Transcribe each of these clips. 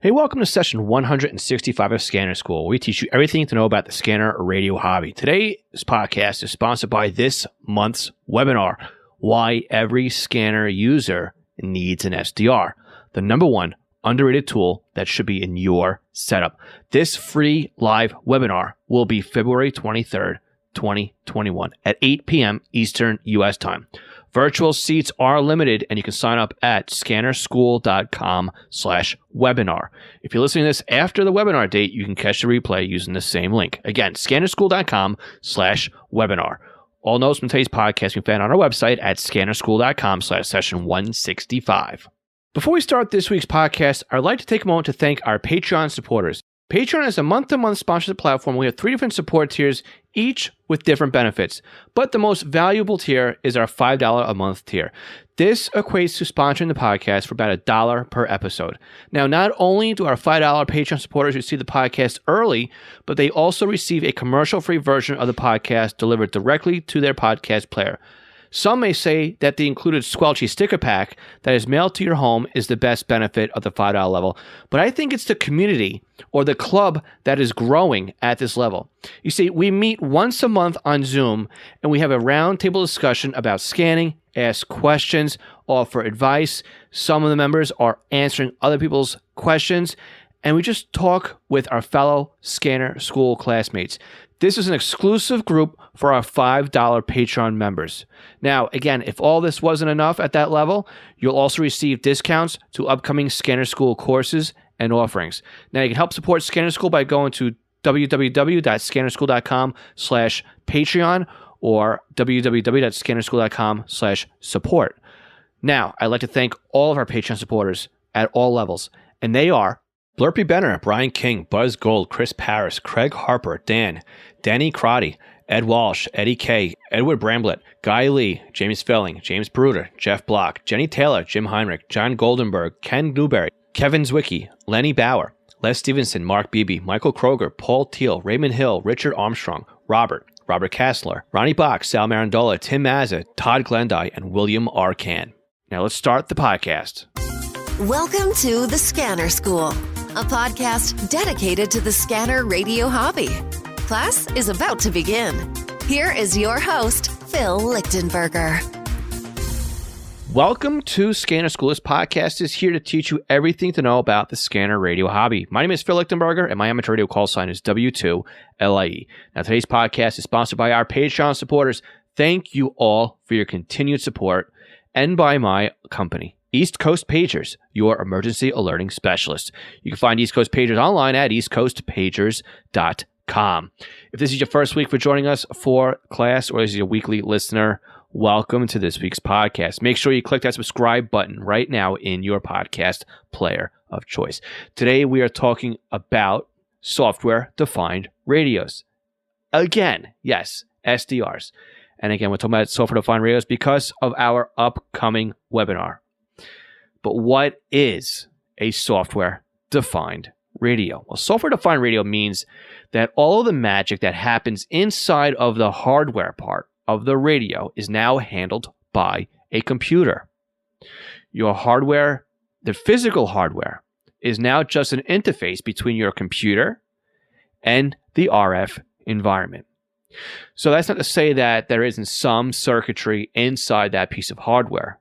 Hey, welcome to session 165 of Scanner School. We teach you everything to know about the scanner radio hobby. Today's podcast is sponsored by this month's webinar, Why Every Scanner User Needs an SDR, the number one underrated tool that should be in your setup. This free live webinar will be February 23rd, 2021 at 8 p.m. Eastern U.S. time. Virtual seats are limited, and you can sign up at scannerschool.com/webinar. If you're listening to this after the webinar date, you can catch the replay using the same link. Again, scannerschool.com/webinar. All notes from today's podcast can be found on our website at scannerschool.com/session 165. Before we start this week's podcast, I'd like to take a moment to thank our Patreon supporters. Patreon is a month-to-month sponsorship platform. We have 3 different support tiers, each with different benefits. But the most valuable tier is our $5 a month tier. This equates to sponsoring the podcast for about $1 per episode. Now, not only do our $5 Patreon supporters receive the podcast early, but they also receive a commercial-free version of the podcast delivered directly to their podcast player. Some may say that the included Squelchy sticker pack that is mailed to your home is the best benefit of the $5 level, but I think it's the community or the club that is growing at this level. You see, we meet once a month on Zoom, and we have a roundtable discussion about scanning, ask questions, offer advice. Some of the members are answering other people's questions, and we just talk with our fellow Scanner School classmates. This is an exclusive group for our $5 Patreon members. Now, again, if all this wasn't enough at that level, you'll also receive discounts to upcoming Scanner School courses and offerings. Now, you can help support Scanner School by going to www.scannerschool.com/Patreon or www.scannerschool.com/support. Now, I'd like to thank all of our Patreon supporters at all levels, and they are Blurpy Benner, Brian King, Buzz Gold, Chris Paris, Craig Harper, Dan, Danny Crotty, Ed Walsh, Eddie K, Edward Bramblett, Guy Lee, James Felling, James Bruder, Jeff Block, Jenny Taylor, Jim Heinrich, John Goldenberg, Ken Newberry, Kevin Zwicky, Lenny Bauer, Les Stevenson, Mark Beebe, Michael Kroger, Paul Teal, Raymond Hill, Richard Armstrong, Robert Kessler, Ronnie Bach, Sal Marandola, Tim Mazza, Todd Glendy, and William R. Can. Now let's start the podcast. Welcome to The Scanner School, a podcast dedicated to the scanner radio hobby. Class is about to begin. Here is your host, Phil Lichtenberger. Welcome to Scanner School. This podcast is here to teach you everything to know about the scanner radio hobby. My name is Phil Lichtenberger, and my amateur radio call sign is W2LIE. Now, today's podcast is sponsored by our Patreon supporters. Thank you all for your continued support, and by my company, East Coast Pagers, your emergency alerting specialist. You can find East Coast Pagers online at eastcoastpagers.com. If this is your first week for joining us for class, or this is your weekly listener, welcome to this week's podcast. Make sure you click that subscribe button right now in your podcast player of choice. Today, we are talking about software-defined radios. Again, yes, SDRs. And again, we're talking about software-defined radios because of our upcoming webinar. But what is a software-defined radio? Well, software-defined radio means that all of the magic that happens inside of the hardware part of the radio is now handled by a computer. Your hardware, the physical hardware, is now just an interface between your computer and the RF environment. So that's not to say that there isn't some circuitry inside that piece of hardware,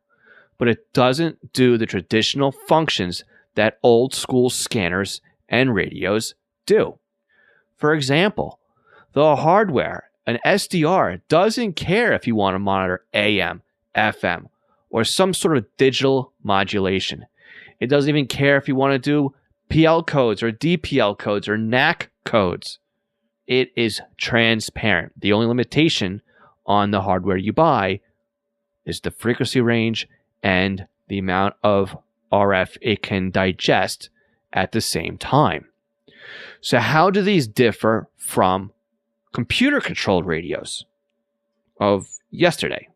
but it doesn't do the traditional functions that old school scanners and radios do. For example, the hardware, an SDR, doesn't care if you want to monitor AM, FM, or some sort of digital modulation. It doesn't even care if you want to do PL codes or DPL codes or NAC codes. It is transparent. The only limitation on the hardware you buy is the frequency range and the amount of RF it can digest at the same time. So how do these differ from computer-controlled radios of yesterday?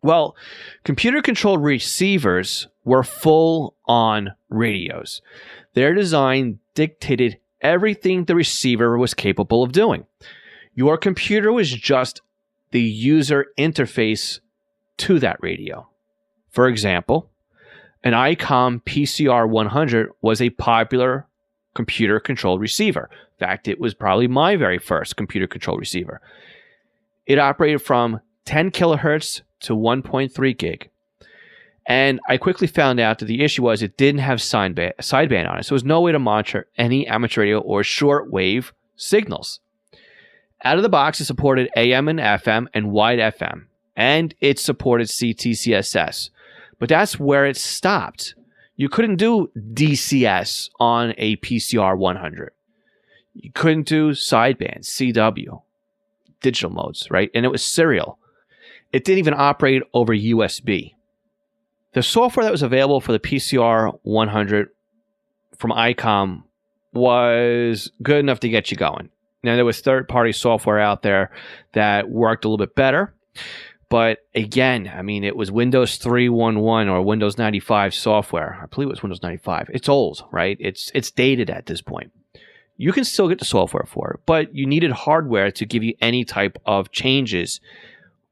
Well, computer-controlled receivers were full-on radios. Their design dictated everything the receiver was capable of doing. Your computer was just the user interface to that radio. For example, an ICOM PCR 100 was a popular computer-controlled receiver. In fact, it was probably my very first computer-controlled receiver. It operated from 10 kilohertz to 1.3 gig. And I quickly found out that the issue was it didn't have sideband on it. So there was no way to monitor any amateur radio or shortwave signals. Out of the box, it supported AM and FM and wide FM. And it supported CTCSS. But that's where it stopped. You couldn't do DCS on a PCR 100. You couldn't do sideband, CW, digital modes, right? And it was serial. It didn't even operate over USB. The software that was available for the PCR 100 from ICOM was good enough to get you going. Now, there was third-party software out there that worked a little bit better. But again, I mean, it was Windows 3.1.1 or Windows 95 software. I believe it was Windows 95. It's old, right? It's dated at this point. You can still get the software for it, but you needed hardware to give you any type of changes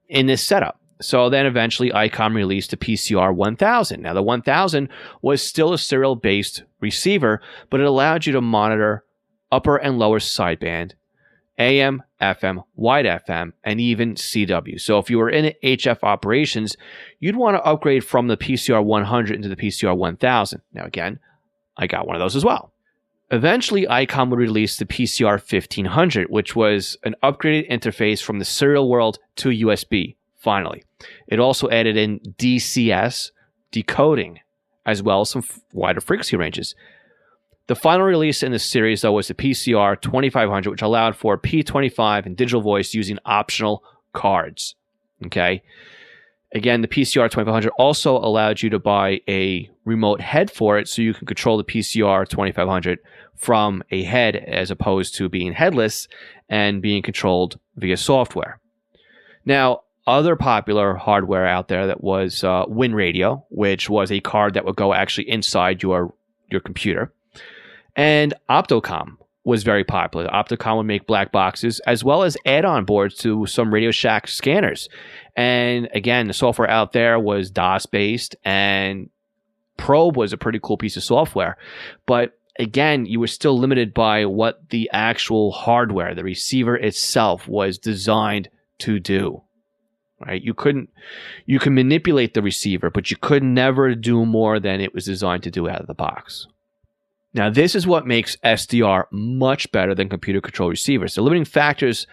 in this setup. So then eventually ICOM released the PCR 1000. Now the 1000 was still a serial-based receiver, but it allowed you to monitor upper and lower sideband, AM, FM, wide FM, and even CW. So if you were in HF operations, you'd want to upgrade from the PCR 100 into the PCR 1000. Now again, I got one of those as well. Eventually, ICOM would release the PCR 1500, which was an upgraded interface from the serial world to USB, finally. It also added in DCS, decoding, as well as some wider frequency ranges. The final release in the series, though, was the PCR 2500, which allowed for P25 and digital voice using optional cards. Okay. Again, the PCR 2500 also allowed you to buy a remote head for it, so you can control the PCR 2500 from a head as opposed to being headless and being controlled via software. Now, other popular hardware out there that was WinRadio, which was a card that would go actually inside your computer. And Optocom was very popular. Optocom would make black boxes as well as add-on boards to some Radio Shack scanners. And again, the software out there was DOS-based, and Probe was a pretty cool piece of software. But again, you were still limited by what the actual hardware, the receiver itself, was designed to do. Right? You can manipulate the receiver, but you could never do more than it was designed to do out of the box. Now, this is what makes SDR much better than computer-controlled receivers. The limiting factors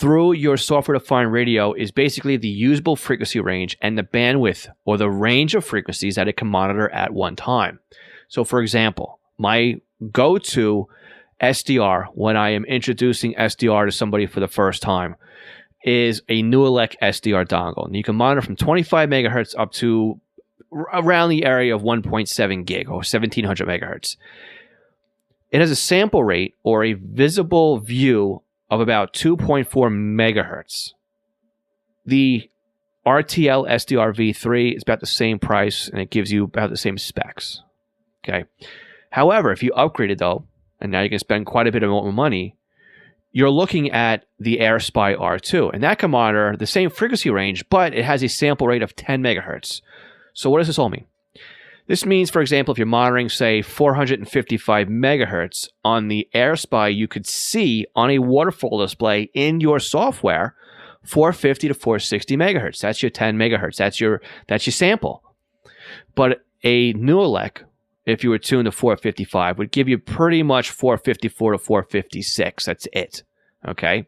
through your software-defined radio is basically the usable frequency range and the bandwidth or the range of frequencies that it can monitor at one time. So, for example, my go-to SDR when I am introducing SDR to somebody for the first time is a Newelec SDR dongle. And you can monitor from 25 megahertz up to around the area of 1.7 gig or 1700 megahertz. It has a sample rate or a visible view of about 2.4 megahertz. The RTL SDR V3 is about the same price, and it gives you about the same specs. Okay. However, if you upgrade it though, and now you can spend quite a bit more money, you're looking at the AirSpy R2, and that can monitor the same frequency range, but it has a sample rate of 10 megahertz. So what does this all mean? This means, for example, if you're monitoring, say, 455 megahertz on the AirSpy, you could see on a waterfall display in your software 450 to 460 megahertz. That's your 10 megahertz. That's your sample. But a Newelec, if you were tuned to 455, would give you pretty much 454 to 456. That's it. Okay?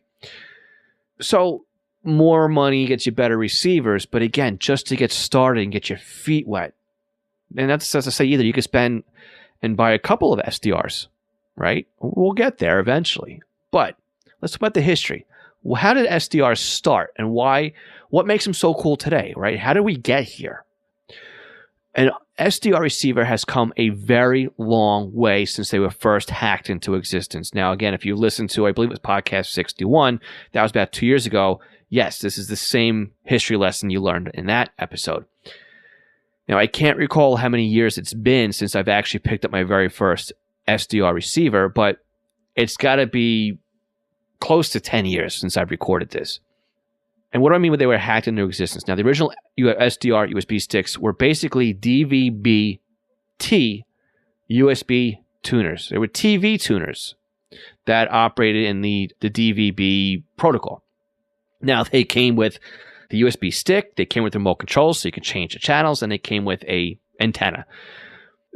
So more money gets you better receivers, but again, just to get started and get your feet wet. And that's to say either you could spend and buy a couple of SDRs, right? We'll get there eventually. But let's talk about the history. Well, how did SDRs start and why? What makes them so cool today, right? How did we get here? An SDR receiver has come a very long way since they were first hacked into existence. Now, again, if you listen to, I believe it was podcast 61, that was about 2 years ago. Yes, this is the same history lesson you learned in that episode. Now, I can't recall how many years it's been since I've actually picked up my very first SDR receiver, but it's got to be close to 10 years since I've recorded this. And what do I mean when they were hacked into existence? Now, the original SDR USB sticks were basically DVB-T USB tuners. They were TV tuners that operated in the DVB protocol. Now, they came with the USB stick, they came with remote controls so you could change the channels, and they came with a antenna.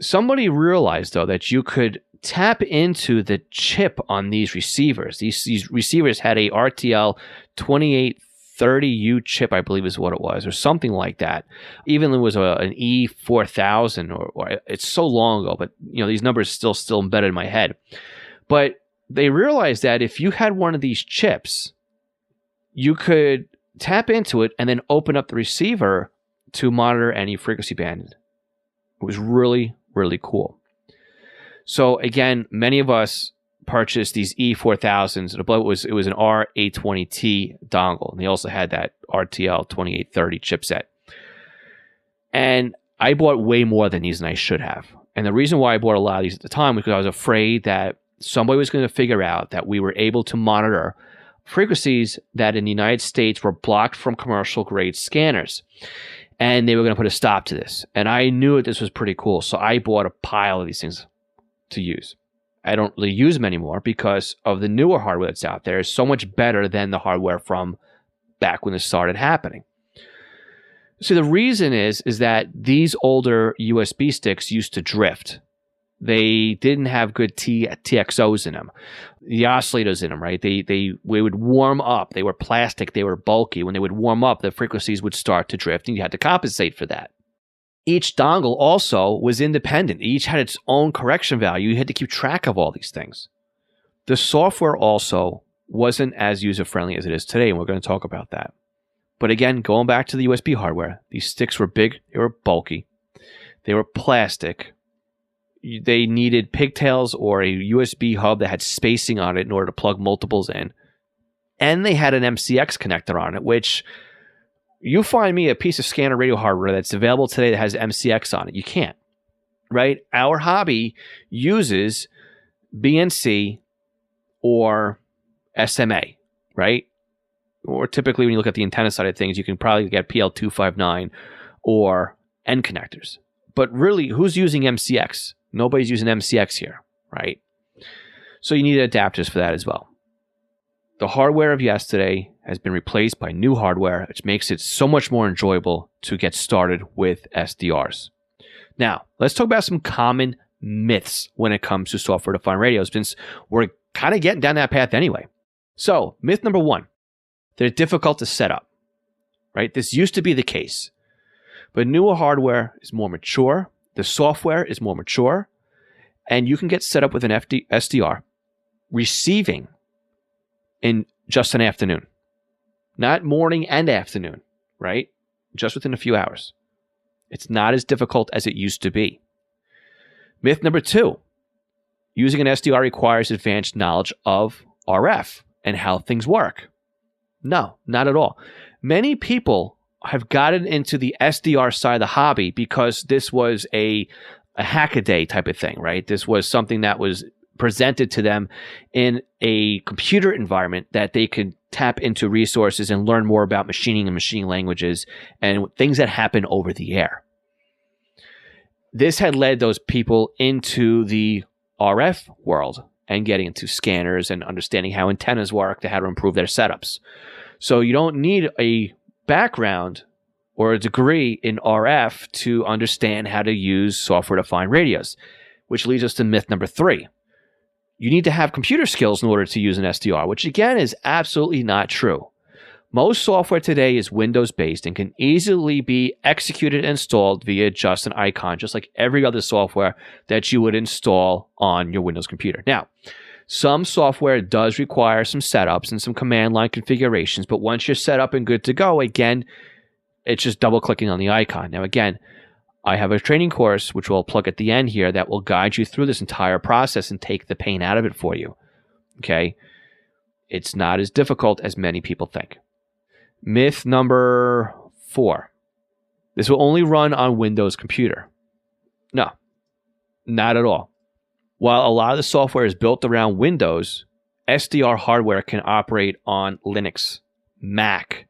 Somebody realized, though, that you could tap into the chip on these receivers. These receivers had a RTL 2830U chip, I believe is what it was, or something like that. Even it was an E4000, or it's so long ago, but these numbers still embedded in my head. But they realized that if you had one of these chips, you could tap into it and then open up the receiver to monitor any frequency band. It was really, really cool. So again, many of us purchased these E4000s. It was an R820T dongle, and they also had that RTL 2830 chipset. And I bought way more than these than I should have. And the reason why I bought a lot of these at the time was because I was afraid that somebody was going to figure out that we were able to monitor frequencies that in the United States were blocked from commercial grade scanners. And they were going to put a stop to this. And I knew that this was pretty cool. So I bought a pile of these things to use. I don't really use them anymore because of the newer hardware that's out there. It's so much better than the hardware from back when this started happening. So the reason is that these older USB sticks used to drift. They didn't have good TXOs in them, the oscillators in them, right? They would warm up. They were plastic. They were bulky. When they would warm up, the frequencies would start to drift, and you had to compensate for that. Each dongle also was independent. Each had its own correction value. You had to keep track of all these things. The software also wasn't as user-friendly as it is today, and we're going to talk about that. But again, going back to the USB hardware, these sticks were big. They were bulky. They were plastic. They needed pigtails or a USB hub that had spacing on it in order to plug multiples in. And they had an MCX connector on it, which you find me a piece of scanner radio hardware that's available today that has MCX on it. You can't, right? Our hobby uses BNC or SMA, right? Or typically when you look at the antenna side of things, you can probably get PL259 or N connectors. But really, who's using MCX? Nobody's using MCX here, right? So you need adapters for that as well. The hardware of yesterday has been replaced by new hardware, which makes it so much more enjoyable to get started with SDRs. Now, let's talk about some common myths when it comes to software-defined radios, since we're kind of getting down that path anyway. So, myth number one, they're difficult to set up, right? This used to be the case, but newer hardware is more mature, the software is more mature, and you can get set up with an SDR receiving in just an afternoon. Not morning and afternoon, right? Just within a few hours. It's not as difficult as it used to be. Myth number two, using an SDR requires advanced knowledge of RF and how things work. No, not at all. Many people have gotten into the SDR side of the hobby because this was a hack-a-day type of thing, right? This was something that was presented to them in a computer environment that they could tap into resources and learn more about machining and machine languages and things that happen over the air. This had led those people into the RF world and getting into scanners and understanding how antennas work to how to improve their setups. So you don't need a background or a degree in RF to understand how to use software-defined radios, which leads us to myth number three. You need to have computer skills in order to use an SDR, which again is absolutely not true. Most software today is Windows-based and can easily be executed and installed via just an icon, just like every other software that you would install on your Windows computer. Now, some software does require some setups and some command line configurations, but once you're set up and good to go, again, it's just double-clicking on the icon. Now, again, I have a training course, which we'll plug at the end here, that will guide you through this entire process and take the pain out of it for you. Okay? It's not as difficult as many people think. Myth number 4. This will only run on Windows computer. No, not at all. While a lot of the software is built around Windows, SDR hardware can operate on Linux, Mac,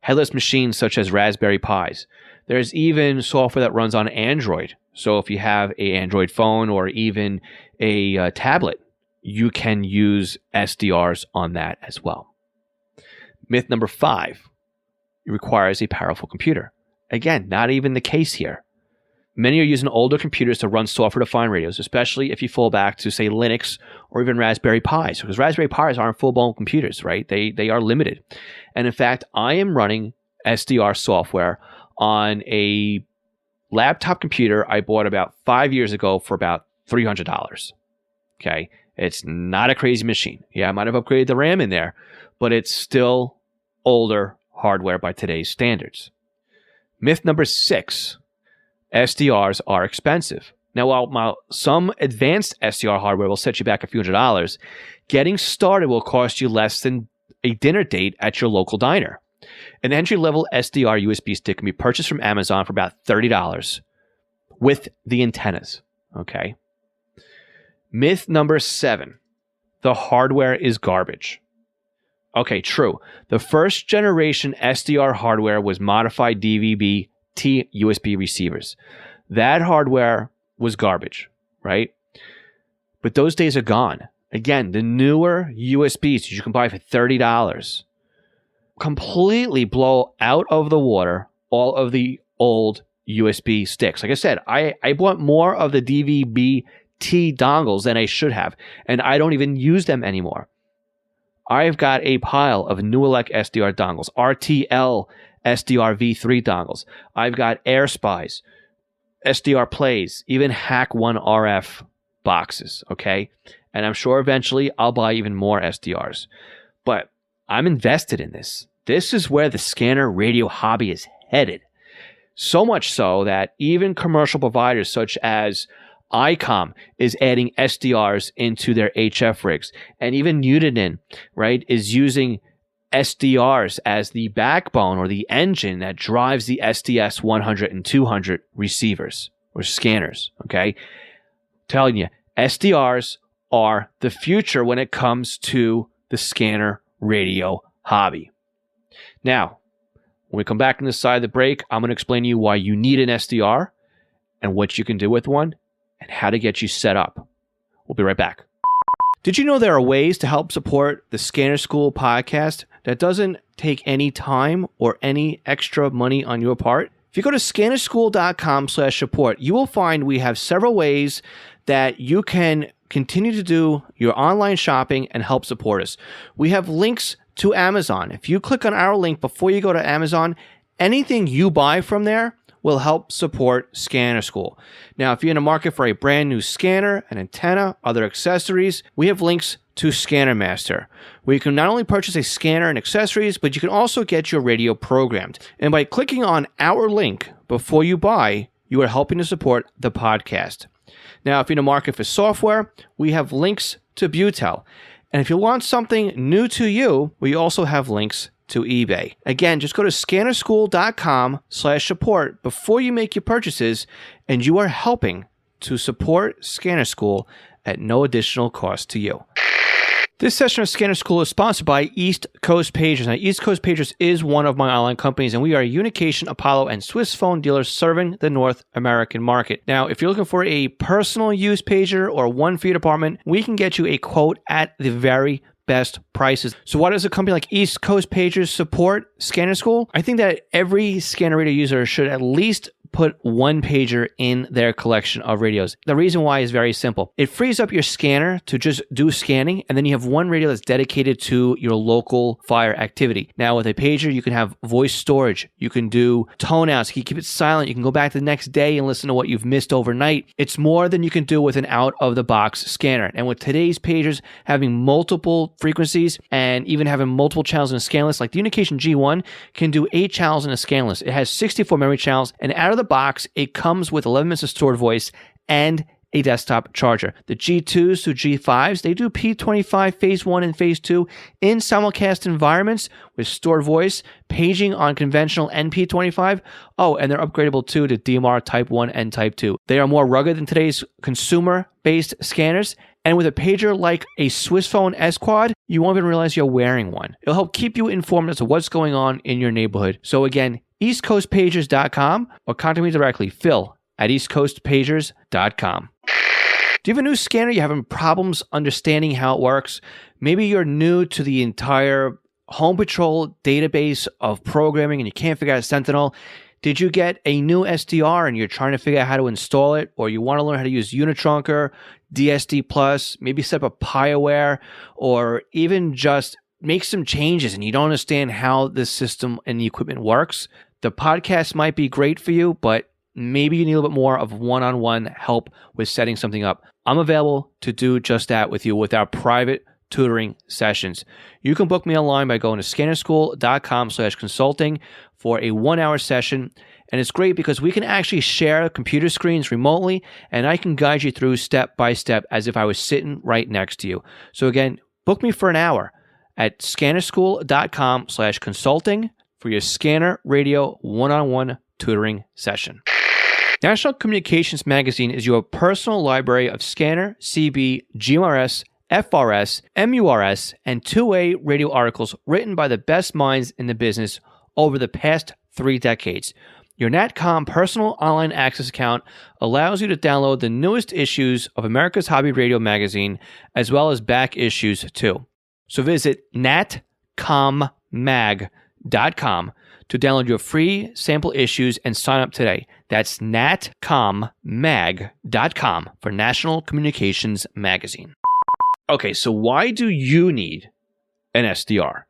headless machines such as Raspberry Pis. There's even software that runs on Android. So if you have an Android phone or even a tablet, you can use SDRs on that as well. Myth number 5, it requires a powerful computer. Again, not even the case here. Many are using older computers to run software-defined radios, especially if you fall back to, say, Linux or even Raspberry Pis, because Raspberry Pis aren't full-blown computers, right? They are limited. And in fact, I am running SDR software on a laptop computer I bought about 5 years ago for about $300. Okay? It's not a crazy machine. Yeah, I might have upgraded the RAM in there, but it's still older hardware by today's standards. Myth number 6. SDRs are expensive. Now, while some advanced SDR hardware will set you back a few $100s, getting started will cost you less than a dinner date at your local diner. An entry-level SDR USB stick can be purchased from Amazon for about $30 with the antennas. Okay. Myth number 7. The hardware is garbage. Okay, true. The first generation SDR hardware was modified DVB-T USB receivers. That hardware was garbage, right? But those days are gone. Again, the newer USBs you can buy for $30 completely blow out of the water all of the old USB sticks. Like I said, I bought more of the DVB-T dongles than I should have, and I don't even use them anymore. I've got a pile of Newelec SDR dongles, RTL SDR V3 dongles. I've got AirSpies, SDR Plays, even Hack One RF boxes, okay? And I'm sure eventually I'll buy even more SDRs. But I'm invested in this. This is where the scanner radio hobby is headed. So much so that even commercial providers such as ICOM is adding SDRs into their HF rigs. And even Uniden, right, is using SDRs as the backbone or the engine that drives the SDS 100 and 200 receivers or scanners, okay? Telling you, SDRs are the future when it comes to the scanner radio hobby. Now, when we come back on this side of the break, I'm going to explain to you why you need an SDR and what you can do with one and how to get you set up. We'll be right back. Did you know there are ways to help support the Scanner School podcast that doesn't take any time or any extra money on your part? If you go to scannerschool.com/support, you will find we have several ways that you can continue to do your online shopping and help support us. We have links to Amazon. If you click on our link before you go to Amazon, anything you buy from there will help support Scanner School. Now, if you're in the market for a brand new scanner, an antenna, other accessories, we have links to Scanner Master, where you can not only purchase a scanner and accessories, but you can also get your radio programmed. And by clicking on our link before you buy, you are helping to support the podcast. Now, if you're in the market for software, we have links to Butel. And if you want something new to you, we also have links to eBay. Again, just go to scannerschool.com/support before you make your purchases, and you are helping to support Scanner School at no additional cost to you. This session of Scanner School is sponsored by East Coast Pagers. Now, East Coast Pagers is one of my online companies, and we are a Unication, Apollo, and Swiss phone dealers serving the North American market. Now, if you're looking for a personal use pager or one for your department, we can get you a quote at the very best prices. So why does a company like East Coast Pagers support Scanner School? I think that every scanner radio user should at least put one pager in their collection of radios. The reason why is very simple. It frees up your scanner to just do scanning, and then you have one radio that's dedicated to your local fire activity. Now, with a pager, you can have voice storage. You can do tone outs. You can keep it silent. You can go back the next day and listen to what you've missed overnight. It's more than you can do with an out-of-the-box scanner. And with today's pagers having multiple frequencies and even having multiple channels in a scan list, like the Unication G1 can do 8 channels in a scan list. It has 64 memory channels, and out of the box, it comes with 11 minutes of stored voice and a desktop charger. The G2s to G5s, they do P25 Phase 1 and Phase 2 in simulcast environments with stored voice, paging on conventional NP25. Oh, and they're upgradable too to DMR Type 1 and Type 2. They are more rugged than today's consumer-based scanners, And with a pager like a Swiss Phone S Quad, you won't even realize you're wearing one. It'll help keep you informed as to what's going on in your neighborhood. So again, eastcoastpagers.com or contact me directly, Phil@eastcoastpagers.com. Do you have a new scanner? You're having problems understanding how it works? Maybe you're new to the entire Home Patrol database of programming and you can't figure out Sentinel. Did you get a new SDR and you're trying to figure out how to install it? Or you want to learn how to use Unitrunker, DSD Plus, maybe set up a PieAware, or even just make some changes and you don't understand how the system and the equipment works? The podcast might be great for you, but maybe you need a little bit more of one-on-one help with setting something up. I'm available to do just that with you with our private tutoring sessions. You can book me online by going to scannerschool.com/consulting for a 1-hour session. And it's great because we can actually share computer screens remotely and I can guide you through step by step as if I was sitting right next to you. So again, book me for an hour at scannerschool.com/consulting for your Scanner Radio one-on-one tutoring session. National Communications Magazine is your personal library of Scanner, CB, GMRS, FRS, MURS, and two-way radio articles written by the best minds in the business over the past 3 decades. Your NatCom personal online access account allows you to download the newest issues of America's Hobby Radio magazine, as well as back issues too. So visit natcommag.com to download your free sample issues and sign up today. That's natcommag.com for National Communications Magazine. Okay, so why do you need an SDR?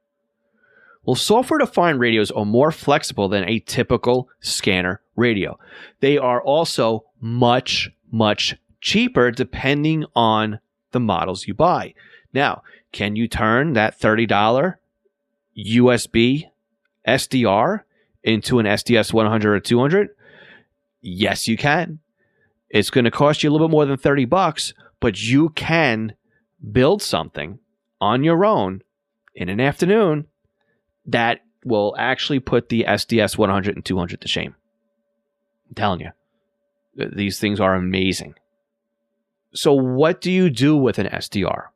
Well, software-defined radios are more flexible than a typical scanner radio. They are also much, much cheaper depending on the models you buy. Now, can you turn that $30 USB SDR into an SDS 100 or 200? Yes, you can. It's going to cost you a little bit more than $30, but you can build something on your own in an afternoon that will actually put the SDS 100 and 200 to shame. I'm telling you, these things are amazing. So what do you do with an SDR?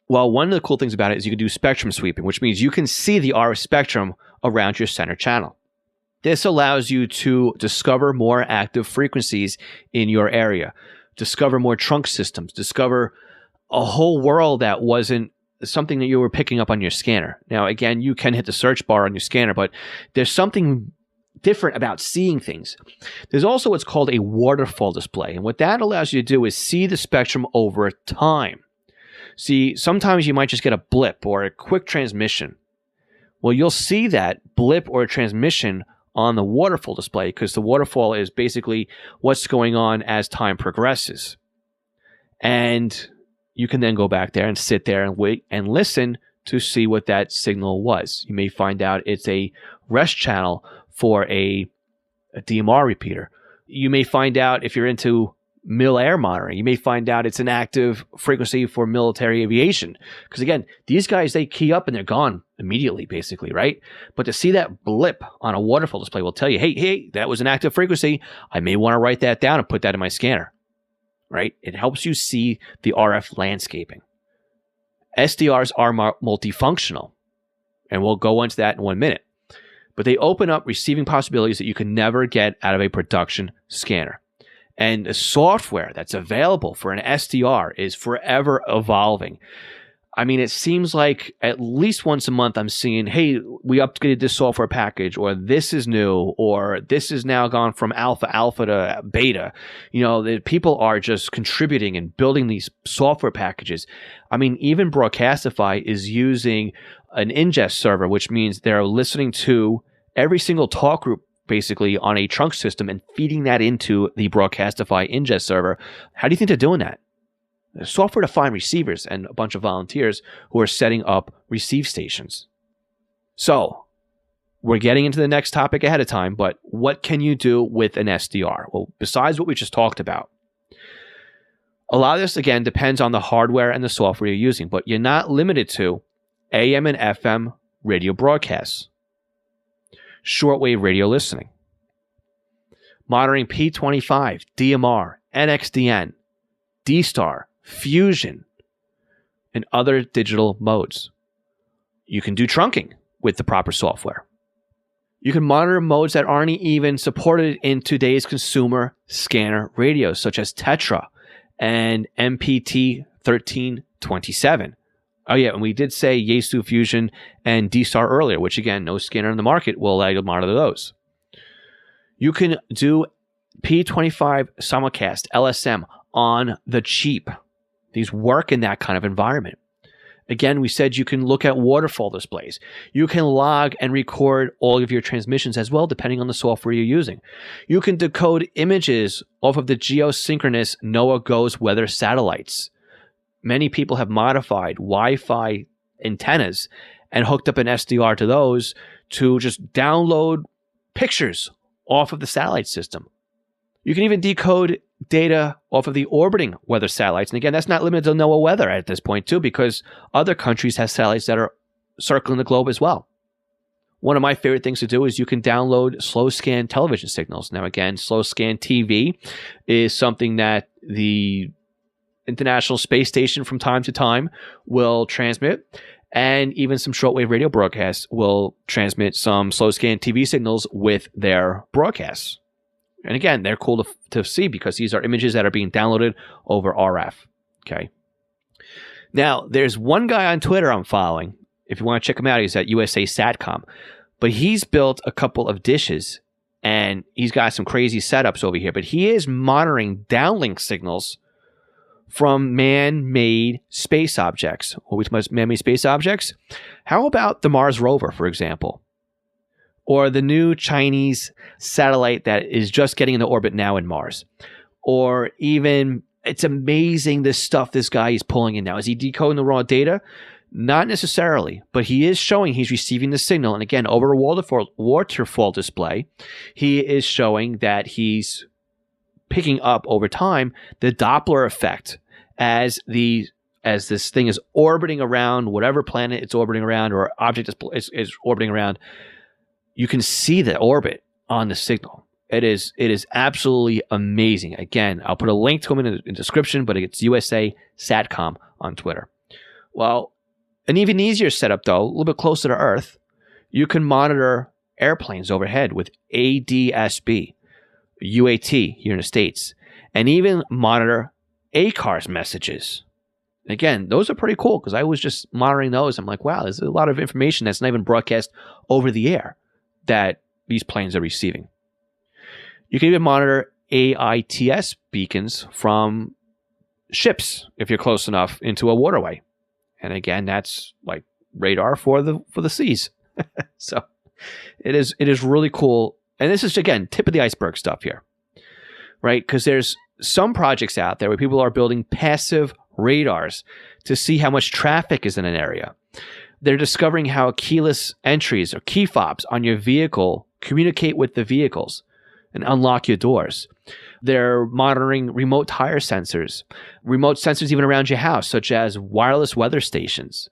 Well, one of the cool things about it is you can do spectrum sweeping, which means you can see the RF spectrum around your center channel. This allows you to discover more active frequencies in your area, discover more trunk systems, discover a whole world that wasn't something that you were picking up on your scanner. Now, again, you can hit the search bar on your scanner, but there's something different about seeing things. There's also what's called a waterfall display. And what that allows you to do is see the spectrum over time. See, sometimes you might just get a blip or a quick transmission. Well, you'll see that blip or transmission on the waterfall display because the waterfall is basically what's going on as time progresses. And you can then go back there and sit there and wait and listen to see what that signal was. You may find out it's a rest channel for a DMR repeater. You may find out if you're into mil-air monitoring, you may find out it's an active frequency for military aviation. Because again, these guys, they key up and they're gone immediately, basically, right? But to see that blip on a waterfall display will tell you, hey, that was an active frequency. I may want to write that down and put that in my scanner, right? It helps you see the RF landscaping. SDRs are multifunctional, and we'll go into that in 1 minute. But they open up receiving possibilities that you can never get out of a production scanner. And the software that's available for an SDR is forever evolving. I mean, it seems like at least once a month I'm seeing, hey, we upgraded this software package, or this is new, or this is now gone from alpha to beta. You know, the people are just contributing and building these software packages. I mean, even Broadcastify is using an ingest server, which means they're listening to every single talk group basically on a trunk system and feeding that into the Broadcastify ingest server. How do you think they're doing that? Software-defined receivers and a bunch of volunteers who are setting up receive stations. So, we're getting into the next topic ahead of time, but what can you do with an SDR? Well, besides what we just talked about, a lot of this, again, depends on the hardware and the software you're using, but you're not limited to AM and FM radio broadcasts, shortwave radio listening, monitoring P25, DMR, NXDN, D-Star, fusion, and other digital modes. You can do trunking with the proper software. You can monitor modes that aren't even supported in today's consumer scanner radios, such as Tetra and MPT 1327. Oh yeah, and we did say Yaesu Fusion and D-Star earlier, which again, no scanner in the market will allow you to monitor those. You can do P25 simulcast, LSM, on the cheap. These work in that kind of environment. Again, we said you can look at waterfall displays. You can log and record all of your transmissions as well, depending on the software you're using. You can decode images off of the geosynchronous NOAA GOES weather satellites. Many people have modified Wi-Fi antennas and hooked up an SDR to those to just download pictures off of the satellite system. You can even decode data off of the orbiting weather satellites. And again, that's not limited to NOAA weather at this point too, because other countries have satellites that are circling the globe as well. One of my favorite things to do is you can download slow scan television signals. Now again, slow scan TV is something that the International Space Station from time to time will transmit, and even some shortwave radio broadcasts will transmit some slow scan TV signals with their broadcasts. And again, they're cool to see because these are images that are being downloaded over RF. Okay. Now, there's one guy on Twitter I'm following. If you want to check him out, he's at USA Satcom. But he's built a couple of dishes, and he's got some crazy setups over here. But he is monitoring downlink signals from man-made space objects. Which man-made space objects? How about the Mars rover, for example? Or the new Chinese satellite that is just getting into orbit now in Mars. Or even, it's amazing this stuff this guy is pulling in now. Is he decoding the raw data? Not necessarily, but he is showing he's receiving the signal. And again, over a waterfall display, he is showing that he's picking up over time the Doppler effect as this thing is orbiting around whatever planet it's orbiting around or object is orbiting around. You can see the orbit on the signal. It is absolutely amazing. Again, I'll put a link to him in the description, but it's USA Satcom on Twitter. Well, an even easier setup, though, a little bit closer to Earth, you can monitor airplanes overhead with ADSB, UAT here in the States, and even monitor ACARS messages. Again, those are pretty cool because I was just monitoring those. I'm like, wow, there's a lot of information that's not even broadcast over the air that these planes are receiving. You can even monitor AITS beacons from ships if you're close enough into a waterway. And again, that's like radar for the seas. So it is really cool. And this is, again, tip of the iceberg stuff here, right? Because there's some projects out there where people are building passive radars to see how much traffic is in an area. They're discovering how keyless entries or key fobs on your vehicle communicate with the vehicles and unlock your doors. They're monitoring remote tire sensors, remote sensors even around your house, such as wireless weather stations.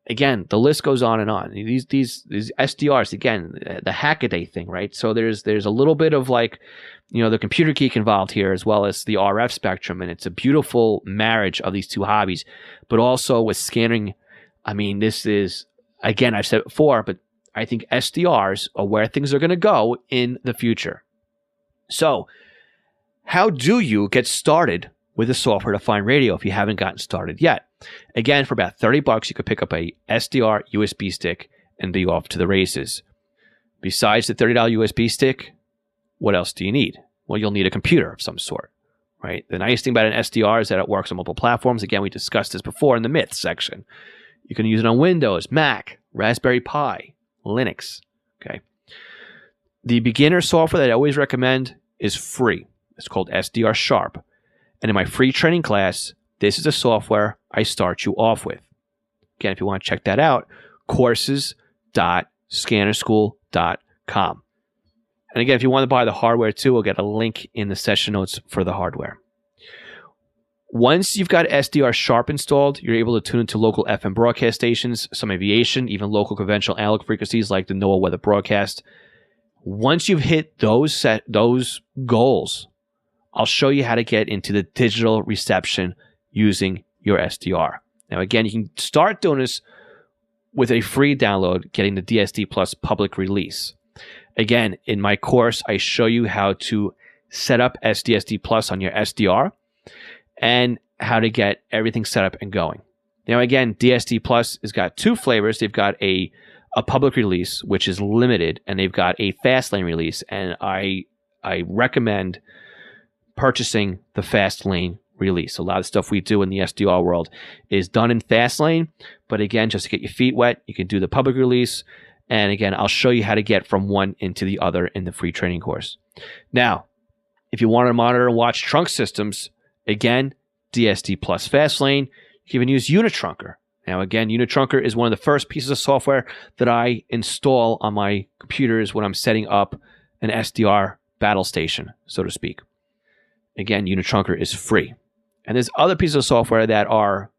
Again, the list goes on and on. These SDRs, again, the Hackaday thing, right? So there's a little bit of like, the computer geek involved here as well as the RF spectrum, and it's a beautiful marriage of these two hobbies. But also with scanning, I mean, this is, again, I've said it before, but I think SDRs are where things are going to go in the future. So how do you get started with a software-defined radio if you haven't gotten started yet? Again, for about $30, you could pick up a SDR USB stick and be off to the races. Besides the $30 USB stick, what else do you need? Well, you'll need a computer of some sort, right? The nice thing about an SDR is that it works on multiple platforms. Again, we discussed this before in the myths section. You can use it on Windows, Mac, Raspberry Pi, Linux, okay? The beginner software that I always recommend is free. It's called SDR Sharp. And in my free training class, this is the software I start you off with. Again, if you want to check that out, courses.scannerschool.com. And again, if you want to buy the hardware too, we'll get a link in the session notes for the hardware. Once you've got SDR Sharp installed, you're able to tune into local FM broadcast stations, some aviation, even local conventional analog frequencies like the NOAA weather broadcast. Once you've hit those goals, I'll show you how to get into the digital reception using your SDR. Now, again, you can start doing this with a free download, getting the DSD Plus public release. Again, in my course, I show you how to set up SDSD Plus on your SDR and how to get everything set up and going. Now, again, DSD Plus has got two flavors. They've got a public release, which is limited, and they've got a fast lane release. And I recommend purchasing the fast lane release. A lot of stuff we do in the SDR world is done in fast lane, but again, just to get your feet wet, you can do the public release. And again, I'll show you how to get from one into the other in the free training course. Now, if you want to monitor and watch trunk systems, again, DSD Plus Fastlane, you can even use Unitrunker. Now, again, Unitrunker is one of the first pieces of software that I install on my computers when I'm setting up an SDR battle station, so to speak. Again, Unitrunker is free. And there's other pieces of software that are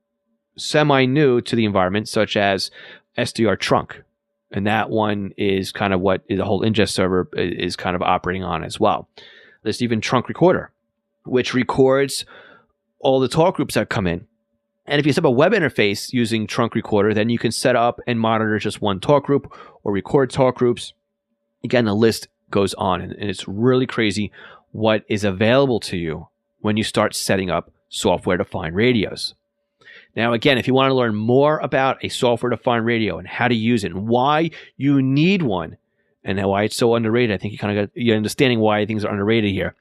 semi-new to the environment, such as SDR Trunk. And that one is kind of what the whole ingest server is kind of operating on as well. There's even Trunk Recorder, which records all the talk groups that come in. And if you set up a web interface using Trunk Recorder, then you can set up and monitor just one talk group or record talk groups. Again, the list goes on, and it's really crazy what is available to you when you start setting up software-defined radios. Now, again, if you want to learn more about a software-defined radio and how to use it and why you need one and why it's so underrated, I think you kind of got you're understanding why things are underrated here.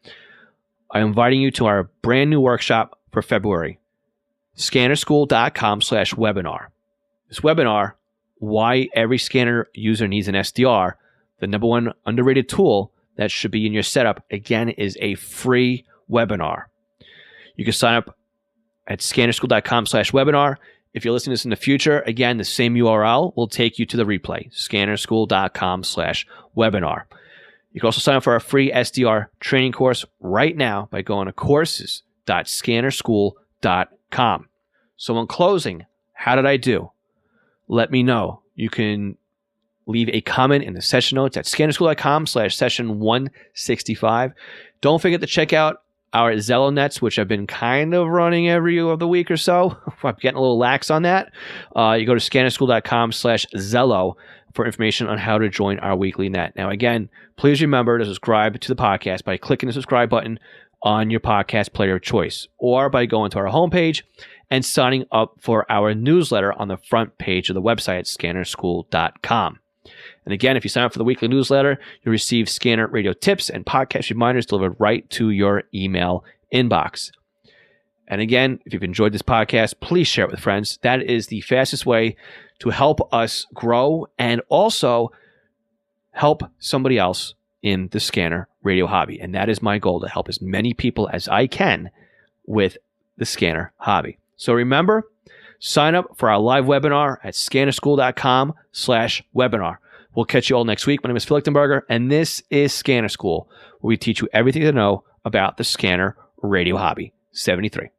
I'm inviting you to our brand new workshop for February, scannerschool.com/webinar. This webinar, why every scanner user needs an SDR, the number one underrated tool that should be in your setup, again, is a free webinar. You can sign up at scannerschool.com/webinar. If you're listening to this in the future, again, the same URL will take you to the replay, scannerschool.com/webinar. You can also sign up for our free SDR training course right now by going to courses.scannerschool.com. So in closing, how did I do? Let me know. You can leave a comment in the session notes at scannerschool.com/session 165. Don't forget to check out our Zello nets, which I've been kind of running every other week or so. I'm getting a little lax on that. You go to scannerschool.com/Zello for information on how to join our weekly net. Now, again, please remember to subscribe to the podcast by clicking the subscribe button on your podcast player of choice, or by going to our homepage and signing up for our newsletter on the front page of the website at scannerschool.com. And again, if you sign up for the weekly newsletter, you'll receive Scanner Radio tips and podcast reminders delivered right to your email inbox. And again, if you've enjoyed this podcast, please share it with friends. That is the fastest way to help us grow and also help somebody else in the scanner radio hobby. And that is my goal, to help as many people as I can with the scanner hobby. So remember, sign up for our live webinar at scannerschool.com/webinar. We'll catch you all next week. My name is Phil Lichtenberger, and this is Scanner School, where we teach you everything to know about the scanner radio hobby. 73.